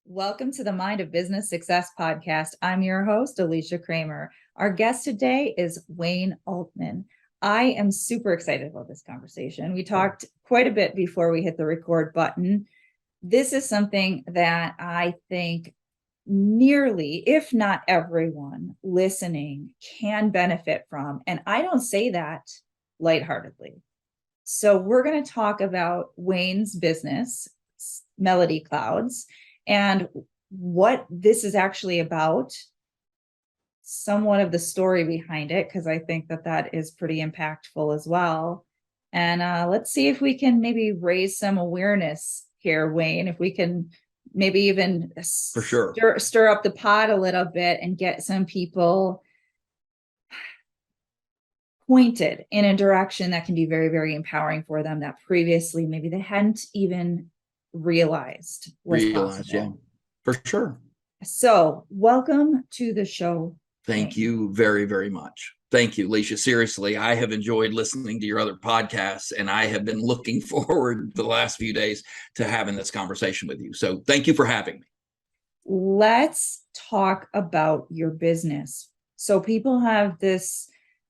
Welcome to the Mind of Business Success podcast. I'm your host, Alicia Cramer. Our guest today is Wayne Altman. I am super excited about this conversation. We talked quite a bit before we hit the record button. This is something that I think nearly, if not everyone listening, can benefit from. And I don't say that lightheartedly. So we're going to talk about Wayne's business, Melody Clouds, and what this is actually about, somewhat of the story behind it, because I think that is pretty impactful as well. And let's see if we can maybe raise some awareness here, Wayne, if we can maybe even For sure stir up the pot a little bit and get some people pointed in a direction that can be very, very empowering for them that previously maybe they hadn't even realized was possible. Yeah, for sure. So welcome to the show. Thank you very, very much. Thank you, Alicia. Seriously, I have enjoyed listening to your other podcasts, and I have been looking forward the last few days to having this conversation with you. So thank you for having me. Let's talk about your business. So people have this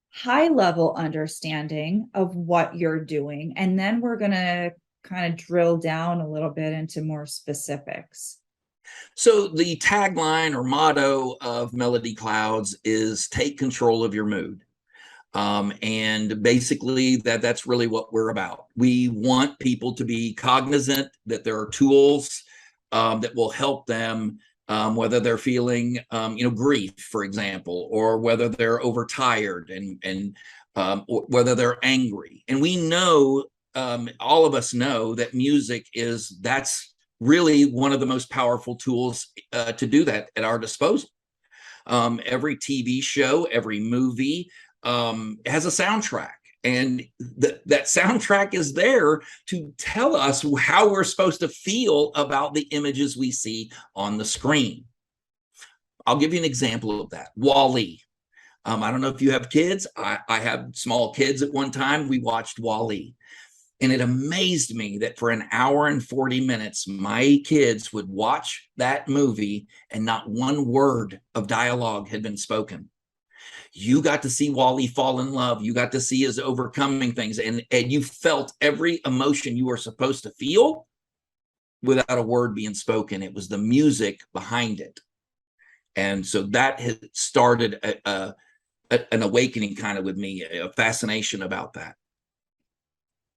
high level understanding of what you're doing, and then we're going to kind of drill down a little bit into more specifics. So the tagline or motto of Melody Clouds is take control of your mood. And basically that's really what we're about. We want people to be cognizant that there are tools that will help them, whether they're feeling, grief, for example, or whether they're overtired and whether they're angry. And we know, all of us know that music that's really one of the most powerful tools to do that at our disposal. Every TV show, every movie has a soundtrack, and that soundtrack is there to tell us how we're supposed to feel about the images we see on the screen. I'll give you an example of that. WALL-E. I don't know if you have kids. I had small kids at one time. We watched WALL-E. And it amazed me that for an hour and 40 minutes, my kids would watch that movie and not one word of dialogue had been spoken. You got to see WALL-E fall in love. You got to see his overcoming things, and you felt every emotion you were supposed to feel without a word being spoken. It was the music behind it. And so that had started an awakening kind of with me, a fascination about that.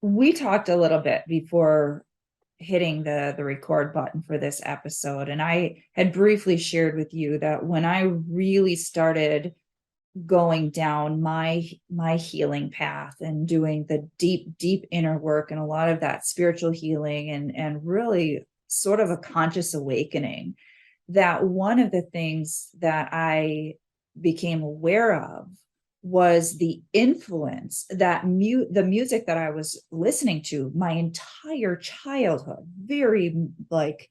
We talked a little bit before hitting the record button for this episode, and I had briefly shared with you that when I really started going down my healing path and doing the deep inner work and a lot of that spiritual healing and really sort of a conscious awakening, that one of the things that I became aware of was the influence that the music that I was listening to my entire childhood, very like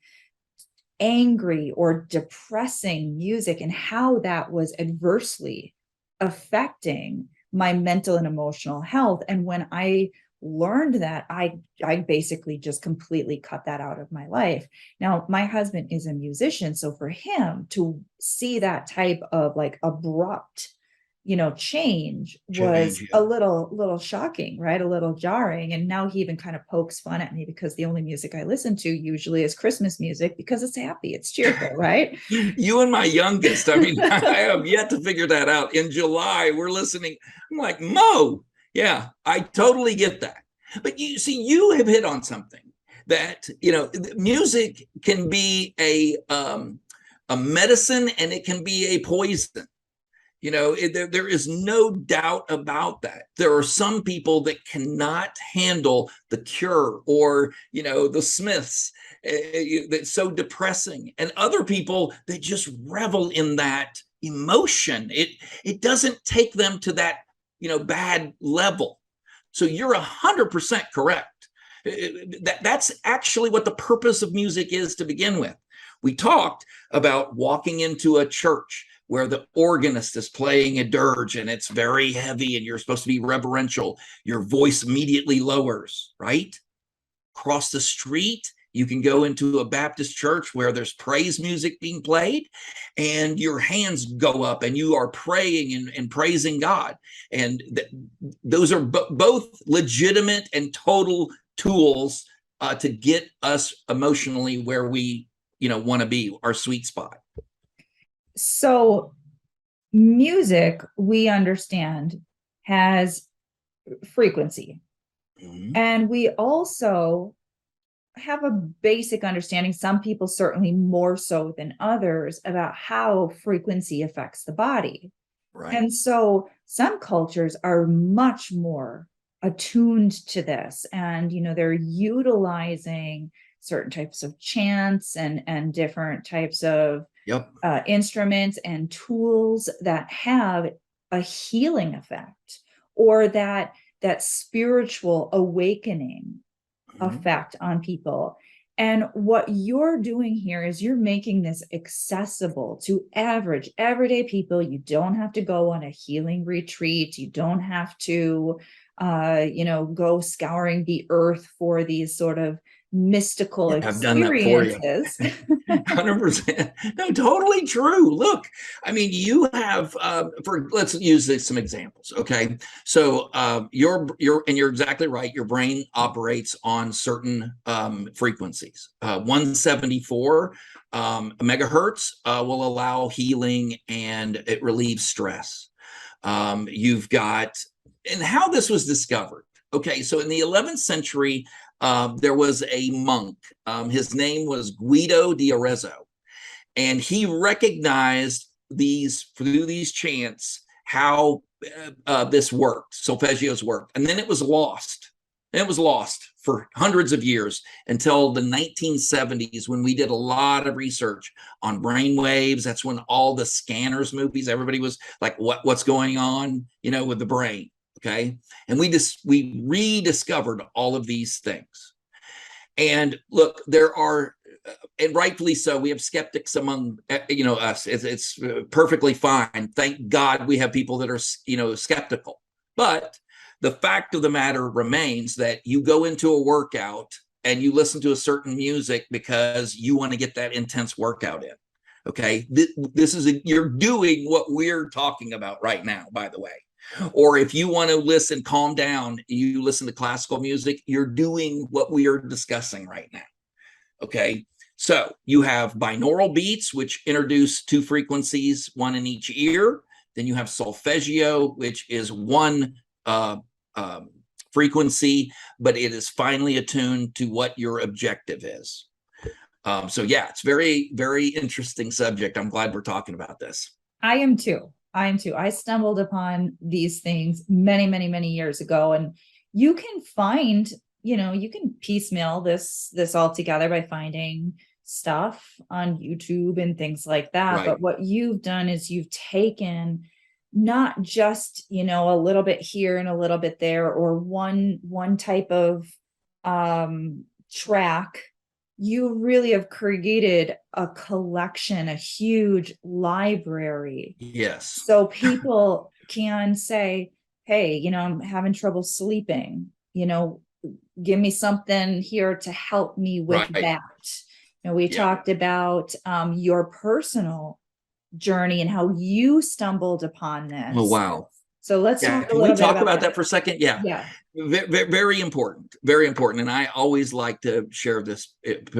angry or depressing music, and how that was adversely affecting my mental and emotional health. And when I learned that, I basically just completely cut that out of my life. Now, my husband is a musician, so for him to see that type of like abrupt change was a little shocking, right? A little jarring. And now he even kind of pokes fun at me because the only music I listen to usually is Christmas music because it's happy, it's cheerful, right? You and my youngest, I mean, I have yet to figure that out. In July, we're listening. I'm like, Mo, yeah, I totally get that. But you see, you have hit on something that, music can be a medicine and it can be a poison. There is no doubt about that. There are some people that cannot handle the Cure or, the Smiths. That's so depressing. And other people, they just revel in that emotion. It doesn't take them to that, bad level. So you're 100% correct. That's actually what the purpose of music is to begin with. We talked about walking into a church where the organist is playing a dirge and it's very heavy and you're supposed to be reverential. Your voice immediately lowers, right? Across the street, You can go into a Baptist church where there's praise music being played and your hands go up and you are praying and praising God. And those are both legitimate and total tools to get us emotionally where we, want to be, our sweet spot. So music, we understand, has frequency. Mm-hmm. And we also have a basic understanding, some people certainly more so than others, about how frequency affects the body. Right. And so some cultures are much more attuned to this, and they're utilizing certain types of chants and different types of Yep. Instruments and tools that have a healing effect, or that spiritual awakening effect on people. And what you're doing here is you're making this accessible to average, everyday people. You don't have to go on a healing retreat. You don't have to, go scouring the earth for these sort of mystical I've done that for you. experiences. 100%. No, totally true. Look, I mean, you have let's use some examples. Okay. So you're exactly right. Your brain operates on certain frequencies. 174 megahertz will allow healing and it relieves stress. You've got, and how this was discovered. Okay, so in the 11th century, there was a monk. His name was Guido di Arezzo, and he recognized through these chants how this worked, solfeggio's worked, and then it was lost. And it was lost for hundreds of years until the 1970s, when we did a lot of research on brain waves. That's when all the Scanners movies, everybody was like, what's going on, with the brain. Okay. And we rediscovered all of these things. And look, there are, and rightfully so, we have skeptics among, us. It's perfectly fine. Thank God we have people that are, skeptical. But the fact of the matter remains that you go into a workout and you listen to a certain music because you want to get that intense workout in. Okay. You're doing what we're talking about right now, by the way. Or if you want to calm down, you listen to classical music, you're doing what we are discussing right now. Okay. So you have binaural beats, which introduce two frequencies, one in each ear. Then you have solfeggio, which is one frequency, but it is finely attuned to what your objective is. So yeah, it's very, very interesting subject. I'm glad we're talking about this. I am too. I stumbled upon these things many, many, many years ago, and you can find, you can piecemeal this all together by finding stuff on YouTube and things like that. Right. But what you've done is you've taken not just, a little bit here and a little bit there, or one type of track. You really have created a collection, a huge library. Yes. So people can say, hey, I'm having trouble sleeping, give me something here to help me with that. We talked about your personal journey and how you stumbled upon this. Oh, wow. So let's talk a Can little we bit talk about that for a second? Yeah. Very important. Very important. And I always like to share this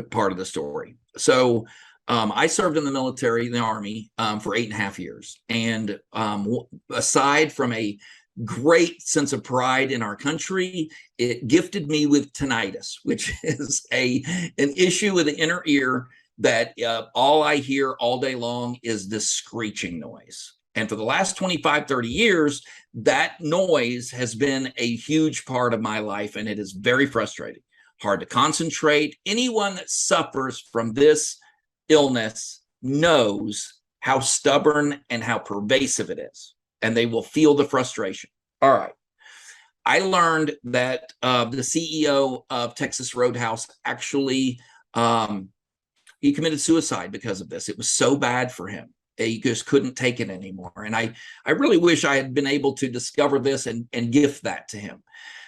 part of the story. So I served in the military, in the Army, for 8.5 years. And aside from a great sense of pride in our country, it gifted me with tinnitus, which is an issue with the inner ear that all I hear all day long is this screeching noise. And for the last 25, 30 years, that noise has been a huge part of my life, and it is very frustrating, hard to concentrate. Anyone that suffers from this illness knows how stubborn and how pervasive it is, and they will feel the frustration. All right. I learned that the CEO of Texas Roadhouse actually, he committed suicide because of this. It was so bad for him. He just couldn't take it anymore. And I really wish I had been able to discover this and gift that to him,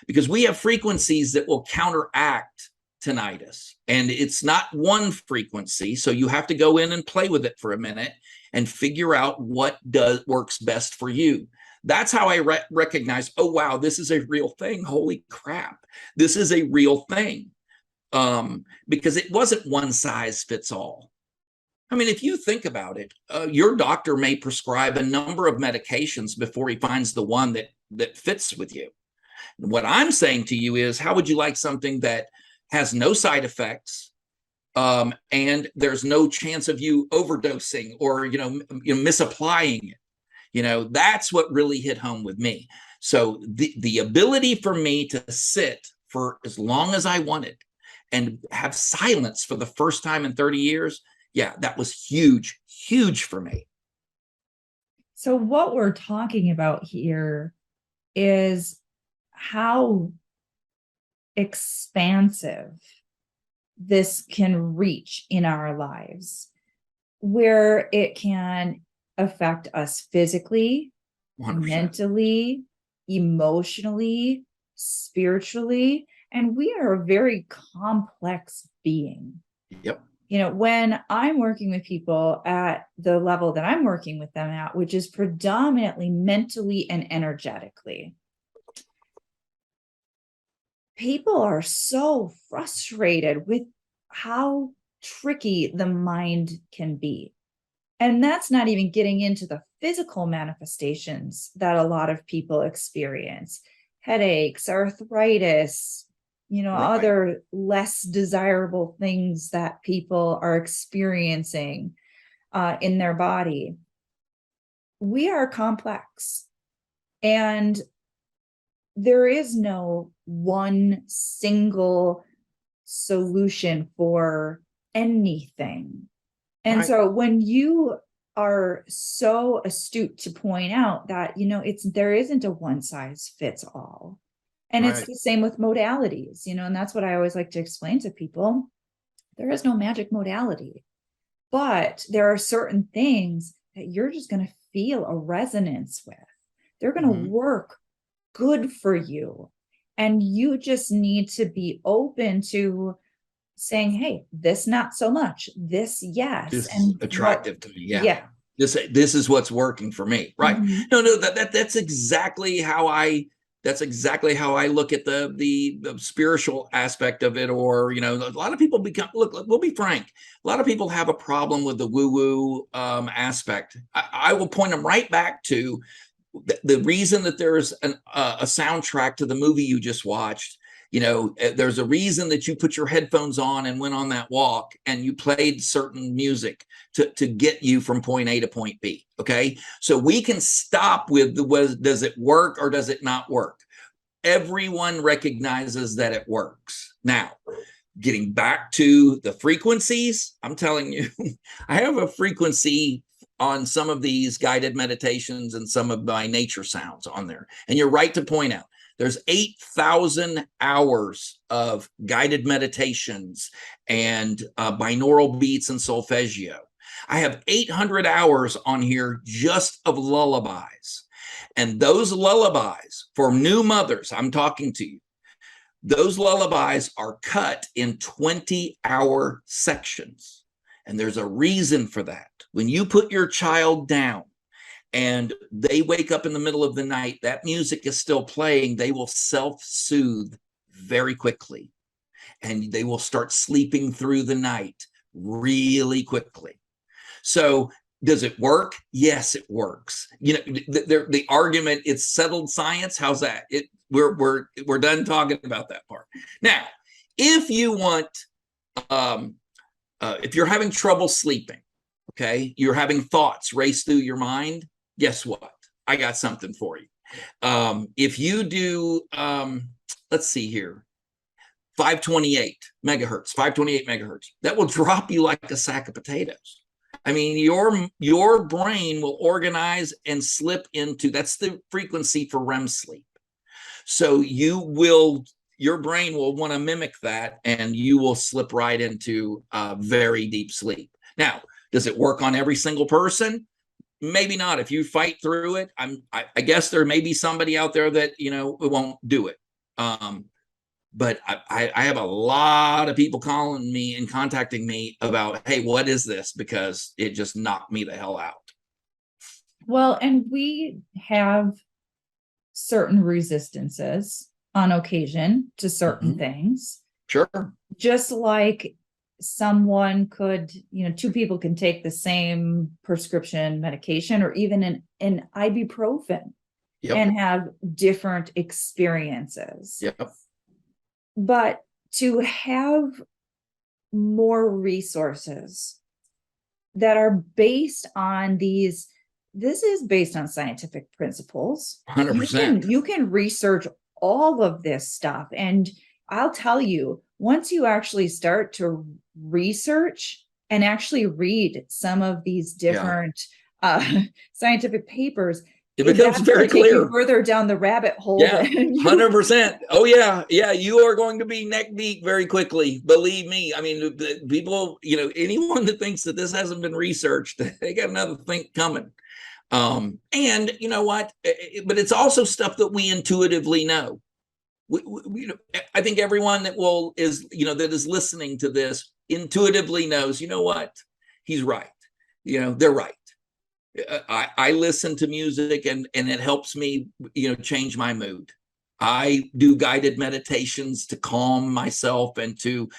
because we have frequencies that will counteract tinnitus, and it's not one frequency, so you have to go in and play with it for a minute and figure out what does works best for you. That's how I recognize, oh wow, this is a real thing. Holy crap, this is a real thing. Because it wasn't one size fits all. I mean, if you think about it, your doctor may prescribe a number of medications before he finds the one that fits with you. What I'm saying to you is, how would you like something that has no side effects, and there's no chance of you overdosing or misapplying it? That's what really hit home with me. So the ability for me to sit for as long as I wanted and have silence for the first time in 30 years, yeah, that was huge, huge for me. So what we're talking about here is how expansive this can reach in our lives, where it can affect us physically, 100%. mentally, emotionally, spiritually, and we are a very complex being. Yep. When I'm working with people at the level that I'm working with them at, which is predominantly mentally and energetically, people are so frustrated with how tricky the mind can be. And that's not even getting into the physical manifestations that a lot of people experience: headaches, arthritis, Right. other less desirable things that people are experiencing in their body. We are complex, and there is no one single solution for anything. And Right. so when you are so astute to point out that, there isn't a one size fits all. And it's Right. the same with modalities, and that's what I always like to explain to people. There is no magic modality, but there are certain things that you're just going to feel a resonance with. They're going to work good for you. And you just need to be open to saying, hey, this not so much, this yes. This is And attractive to me. yeah. This is what's working for me. Right. Mhm. No, that's exactly how I look at the spiritual aspect of it. Or, a lot of people look, we'll be frank, a lot of people have a problem with the woo-woo aspect. I will point them right back to the reason that there's a soundtrack to the movie you just watched. There's a reason that you put your headphones on and went on that walk and you played certain music to get you from point A to point B. Okay. So we can stop with does it work or does it not work? Everyone recognizes that it works. Now, getting back to the frequencies, I'm telling you, I have a frequency on some of these guided meditations and some of my nature sounds on there. And you're right to point out, there's 8,000 hours of guided meditations and binaural beats and solfeggio. I have 800 hours on here just of lullabies. And those lullabies for new mothers, I'm talking to you, those lullabies are cut in 20-hour sections. And there's a reason for that. When you put your child down and they wake up in the middle of the night, that music is still playing, they will self-soothe very quickly. And they will start sleeping through the night really quickly. So does it work? Yes, it works. The argument, it's settled science. How's that? We're done talking about that part. Now, if you want, if you're having trouble sleeping, okay, you're having thoughts race through your mind, guess what? I got something for you. If you do, let's see here, 528 megahertz, that will drop you like a sack of potatoes. I mean, your brain will organize and slip into, that's the frequency for REM sleep. So your brain will want to mimic that and you will slip right into very deep sleep. Now, does it work on every single person? Maybe not. If you fight through it, I guess there may be somebody out there that, it won't do it. but I have a lot of people calling me and contacting me about, hey, what is this? Because it just knocked me the hell out. Well, and we have certain resistances on occasion to certain things. Sure. Just like someone could, two people can take the same prescription medication or even an ibuprofen Yep. and have different experiences. Yep. But to have more resources that are based on this is based on scientific principles. 100%. You can research all of this stuff. And I'll tell you, once you actually start to research and actually read some of these different scientific papers, it becomes very clear. You further down the rabbit hole. Yeah, 100%. Oh yeah, yeah. You are going to be neck deep very quickly. Believe me. I mean, people, anyone that thinks that this hasn't been researched, they got another thing coming. And you know what? But it's also stuff that we intuitively know. I think everyone that that is listening to this intuitively knows. You know what? He's right. They're right. I listen to music and it helps me, change my mood. I do guided meditations to calm myself and to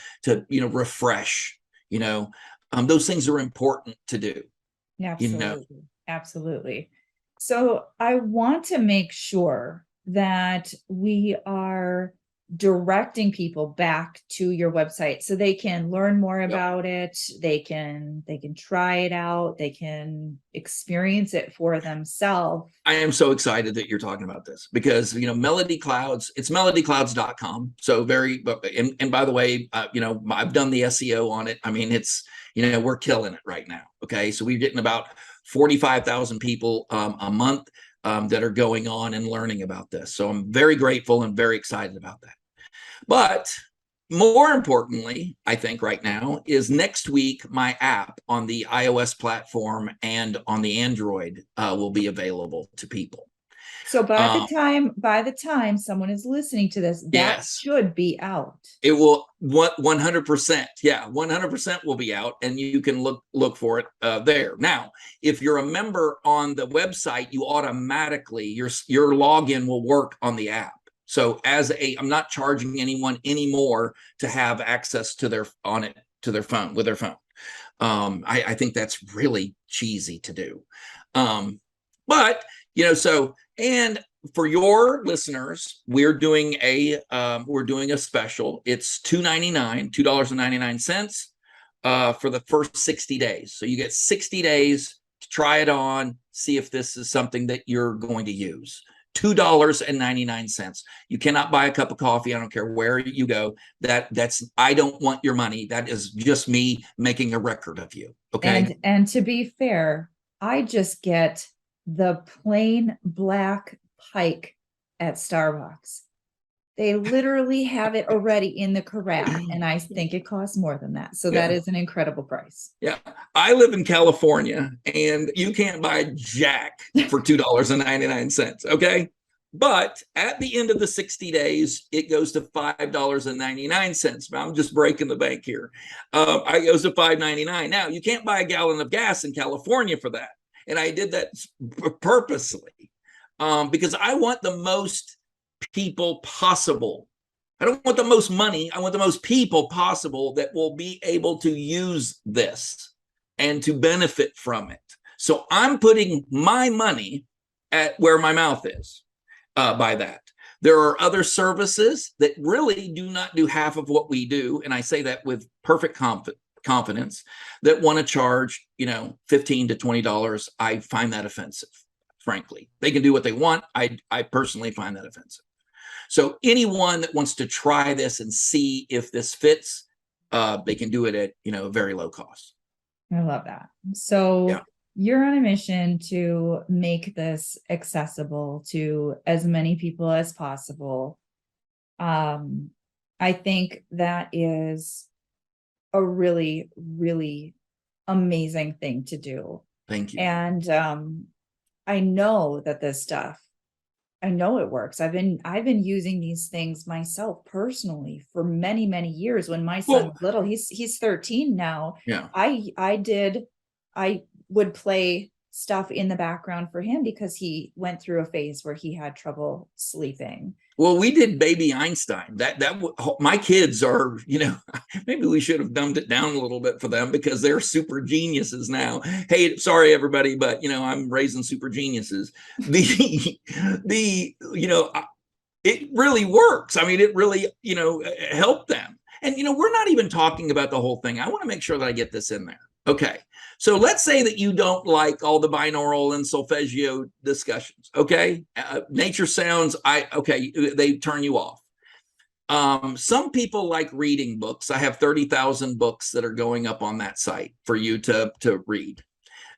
refresh. Those things are important to do. Absolutely. Absolutely. So I want to make sure that we are directing people back to your website so they can learn more about it. They can try it out. They can experience it for themselves. I am so excited that you're talking about this because, Melody Clouds, it's melodiclouds.com. So and by the way, I've done the SEO on it. I mean, it's, we're killing it right now. Okay. So we're getting about 45,000 people a month that are going on and learning about this. So I'm very grateful and very excited about that. But more importantly, I think right now is next week, my app on the iOS platform and on the Android will be available to people. So by the time someone is listening to this, that should be out. It will 100%. Yeah, 100% will be out, and you can look for it there. Now, if you're a member on the website, you automatically your login will work on the app. So I'm not charging anyone anymore to have access to their phone with their phone. I think that's really cheesy to do. But and for your listeners, we're doing a special. It's $2.99 for the first 60 days. So you get 60 days to try it on, see if this is something that you're going to use. $2.99. You cannot buy a cup of coffee. I don't care where you go. I don't want your money. That is just me making a record of you. Okay. And to be fair, I just get the plain black pike at Starbucks. They literally have it already in the carafe, and I think it costs more than that. So that is an incredible price. Yeah. I live in California, and you can't buy jack for $2.99. Okay. But at the end of the 60 days, it goes to $5.99. I'm just breaking the bank here. It goes to $5.99. Now, you can't buy a gallon of gas in California for that. And I did that purposely because I want the most people possible. I don't want the most money. I want the most people possible that will be able to use this and to benefit from it. So I'm putting my money at where my mouth is by that. There are other services that really do not do half of what we do. And I say that with perfect confidence that want to charge, $15 to $20. I find that offensive, frankly. They can do what they want. I personally find that offensive. So anyone that wants to try this and see if this fits, they can do it at, very low cost. I love that. So you're on a mission to make this accessible to as many people as possible. I think that is a really, really amazing thing to do. Thank you. And I know that this stuff I know it works. I've been using these things myself personally for many, many years. When my son Well, was little, he's 13 now. yeah. I would play stuff in the background for him because he went through a phase where he had trouble sleeping. Well, we did Baby Einstein. My kids are, maybe we should have dumbed it down a little bit for them because they're super geniuses now. Hey, sorry everybody, but I'm raising super geniuses. The it really works. I mean, it really, helped them. And we're not even talking about the whole thing. I want to make sure that I get this in there. Okay. So let's say that you don't like all the binaural and solfeggio discussions. Okay. Nature sounds, they turn you off. Some people like reading books. I have 30,000 books that are going up on that site for you to read.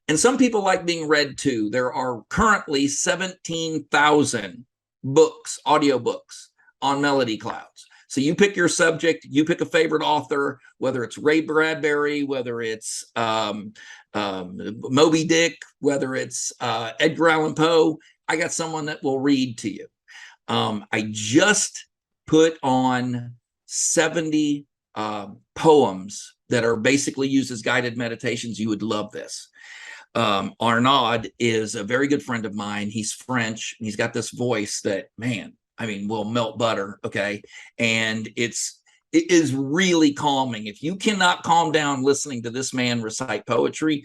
And some people like being read to. There are currently 17,000 books, audiobooks on Melody Clouds. So you pick your subject, you pick a favorite author, whether it's Ray Bradbury, whether it's Moby Dick, whether it's Edgar Allan Poe. I got someone that will read to you. I just put on 70 poems that are basically used as guided meditations. You would love this. Arnaud is a very good friend of mine. He's French. He's got this voice that, man, I mean, will melt butter. Okay. And it is really calming. If you cannot calm down listening to this man recite poetry,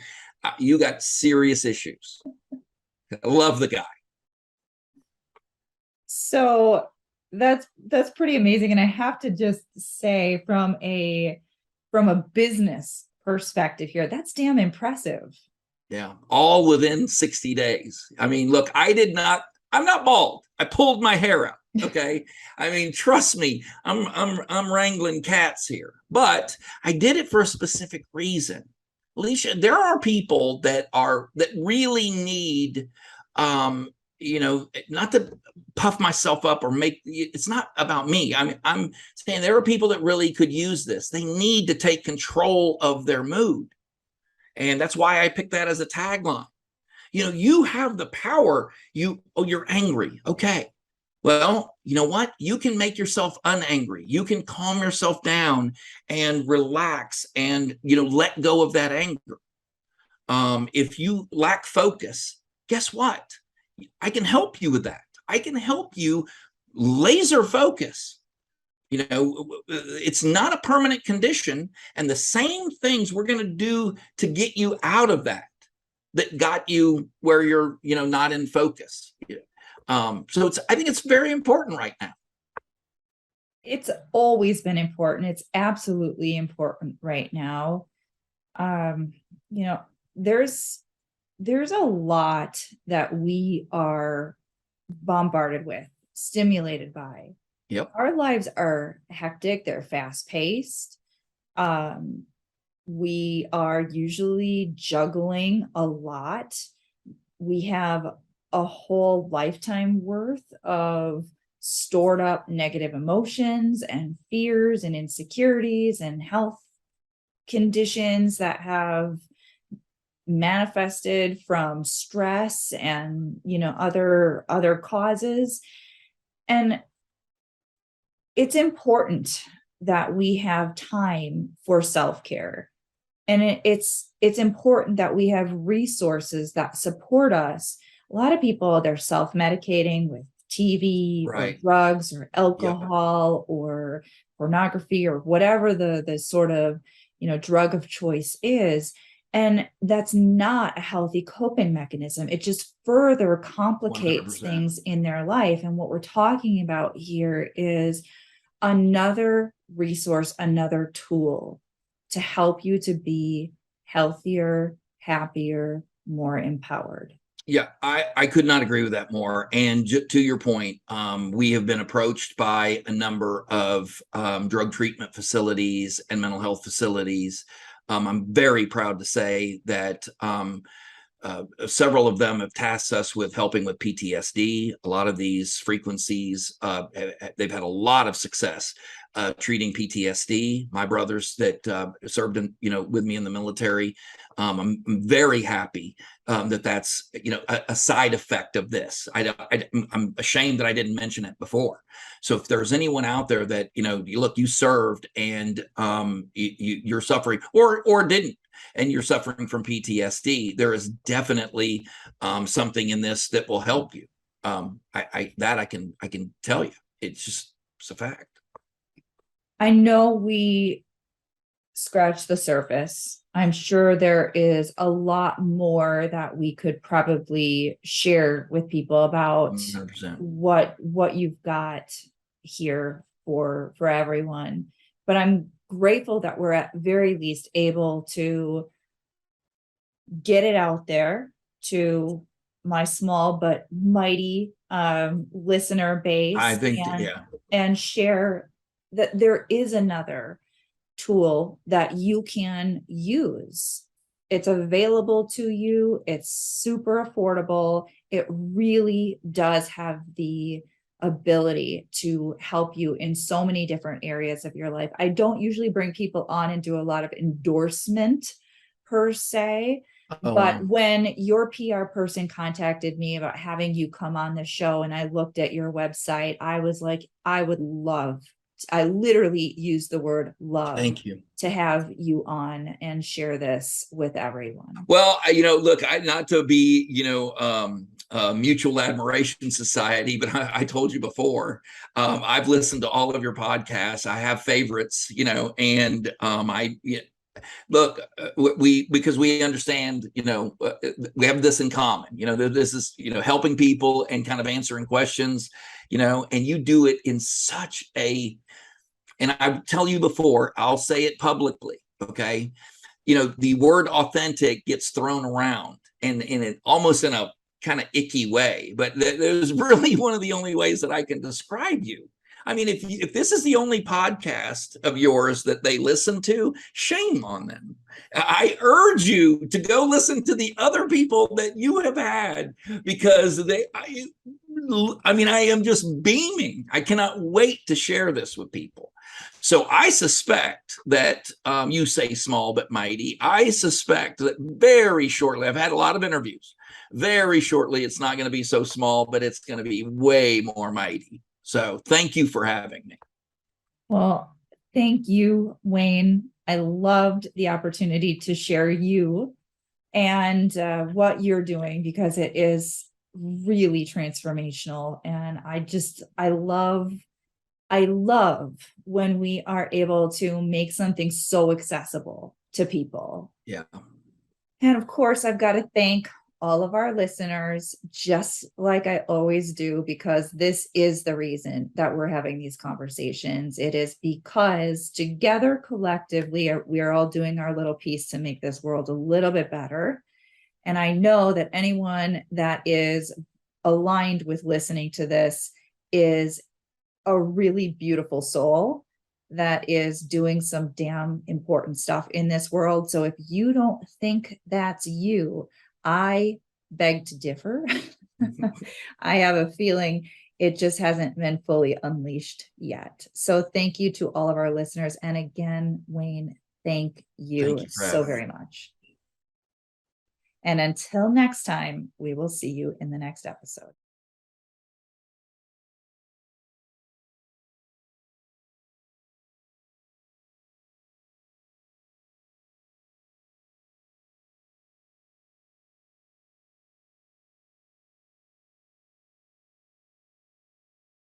you got serious issues. I love the guy. So that's pretty amazing. And I have to just say from a business perspective here, that's damn impressive. Yeah, all within 60 days. I mean, look, I'm not bald. I pulled my hair out. Okay. I mean, trust me, I'm wrangling cats here, but I did it for a specific reason. Alicia, there are people that really need, not to puff myself up or it's not about me. I mean, I'm saying there are people that really could use this. They need to take control of their mood. And that's why I picked that as a tagline. You have the power. You're angry. Okay. Well, you know what? You can make yourself unangry. You can calm yourself down and relax and, let go of that anger. If you lack focus, guess what? I can help you with that. I can help you laser focus. It's not a permanent condition, and the same things we're going to do to get you out of that got you where you're not in focus. So I think it's very important right now. It's always been important. It's absolutely important right now. There's a lot that we are bombarded with, stimulated by. Yep. Our lives are hectic, they're fast paced. We are usually juggling a lot. We have a whole lifetime worth of stored up negative emotions and fears and insecurities and health conditions that have manifested from stress and other causes. And it's important that we have time for self-care. And it's important that we have resources that support us. A lot of people, they're self-medicating with TV or drugs or alcohol or pornography or whatever the sort of drug of choice is. And that's not a healthy coping mechanism. It just further complicates 100%. things in their life. And what we're talking about here is another resource, another tool to help you to be healthier, happier, more empowered. Yeah, I could not agree with that more. And to your point, we have been approached by a number of drug treatment facilities and mental health facilities. I'm very proud to say that several of them have tasked us with helping with PTSD. A lot of these frequencies, they've had a lot of success treating PTSD. My brothers that served with me in the military, I'm very happy that that's a side effect of this. I'm ashamed that I didn't mention it before. So if there's anyone out there that you served and you're suffering or didn't, and you're suffering from PTSD, there is definitely something in this that will help you. I can tell you, it's a fact. I know we scratched the surface. I'm sure there is a lot more that we could probably share with people about 100%. what you've got here for everyone. But I'm grateful that we're at very least able to get it out there to my small but mighty listener base. I think, and share that there is another tool that you can use. It's available to you. It's super affordable. It really does have the ability to help you in so many different areas of your life. I don't usually bring people on and do a lot of endorsement per se, but when your PR person contacted me about having you come on the show and I looked at your website, I was like, I literally used the word love. Thank you. To have you on and share this with everyone. Well, look, not to be, mutual admiration society, but I told you before, I've listened to all of your podcasts. I have favorites, and look, because we understand, we have this in common, this is, helping people and kind of answering questions, and you do it in such and I tell you before, I'll say it publicly. Okay. The word authentic gets thrown around and in it almost in a kind of icky way, but there's really one of the only ways that I can describe you. I mean, if this is the only podcast of yours that they listen to, shame on them. I urge you to go listen to the other people that you have had, because I am just beaming. I cannot wait to share this with people. So I suspect that you say small but mighty. I suspect that very shortly, I've had a lot of interviews, very shortly, it's not going to be so small, but it's going to be way more mighty. So thank you for having me. Well, thank you, Wayne. I loved the opportunity to share you and what you're doing, because it is really transformational. And I love when we are able to make something so accessible to people. Yeah. And of course, I've got to thank all of our listeners, just like I always do, because this is the reason that we're having these conversations. It is because together, collectively, we are all doing our little piece to make this world a little bit better. And I know that anyone that is aligned with listening to this is a really beautiful soul that is doing some damn important stuff in this world. So if you don't think that's you, I beg to differ. I have a feeling it just hasn't been fully unleashed yet. So thank you to all of our listeners. And again, Wayne, thank you so very much. And until next time, we will see you in the next episode.